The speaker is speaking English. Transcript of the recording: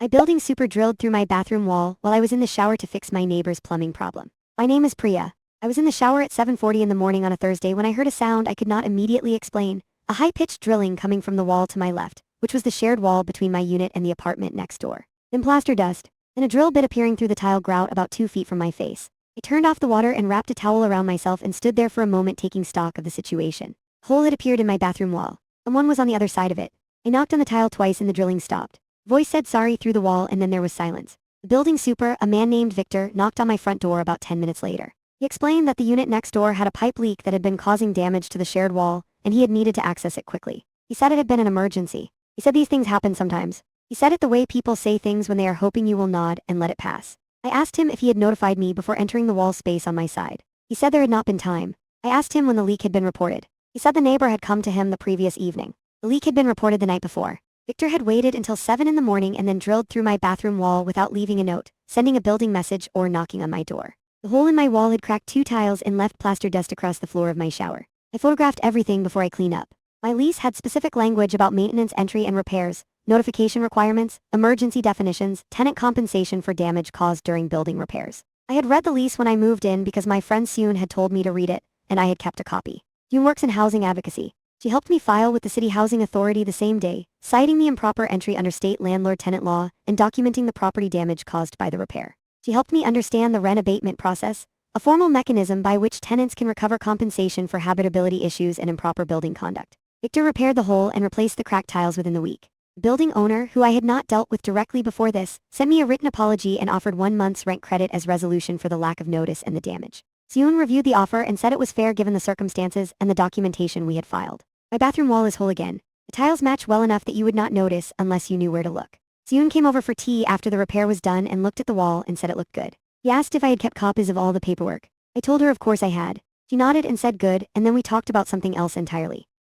A building super drilled through my bathroom wall while I was in the shower to fix my neighbor's plumbing problem. My name is Priya. I was in the shower at 7:40 in the morning on a Thursday when I heard a sound I could not immediately explain, a high-pitched drilling coming from the wall to my left, which was the shared wall between my unit and the apartment next door. Then plaster dust, and a drill bit appearing through the tile grout about 2 feet from my face. I turned off the water and wrapped a towel around myself and stood there for a moment taking stock of the situation. A hole had appeared in my bathroom wall, and one was on the other side of it. I knocked on the tile twice and the drilling stopped. Voice said sorry through the wall and then there was silence. The building super, a man named Victor, knocked on my front door about 10 minutes later. He explained that the unit next door had a pipe leak that had been causing damage to the shared wall, and he had needed to access it quickly. He said it had been an emergency. He said these things happen sometimes. He said it the way people say things when they are hoping you will nod and let it pass. I asked him if he had notified me before entering the wall space on my side. He said there had not been time. I asked him when the leak had been reported. He said the neighbor had come to him the previous evening. The leak had been reported the night before. Victor had waited until 7 in the morning and then drilled through my bathroom wall without leaving a note, sending a building message or knocking on my door. The hole in my wall had cracked 2 tiles and left plaster dust across the floor of my shower. I photographed everything before I clean up. My lease had specific language about maintenance entry and repairs, notification requirements, emergency definitions, tenant compensation for damage caused during building repairs. I had read the lease when I moved in because my friend Seun had told me to read it, and I had kept a copy. Seun works in housing advocacy. She helped me file with the City Housing Authority the same day, citing the improper entry under state landlord-tenant law and documenting the property damage caused by the repair. She helped me understand the rent abatement process, a formal mechanism by which tenants can recover compensation for habitability issues and improper building conduct. Victor repaired the hole and replaced the cracked tiles within the week. The building owner, who I had not dealt with directly before this, sent me a written apology and offered 1 month's rent credit as resolution for the lack of notice and the damage. Seun reviewed the offer and said it was fair given the circumstances and the documentation we had filed. My bathroom wall is whole again. The tiles match well enough that you would not notice unless you knew where to look. Seun came over for tea after the repair was done and looked at the wall and said it looked good. He asked if I had kept copies of all the paperwork. I told her of course I had. She nodded and said good, and then we talked about something else entirely.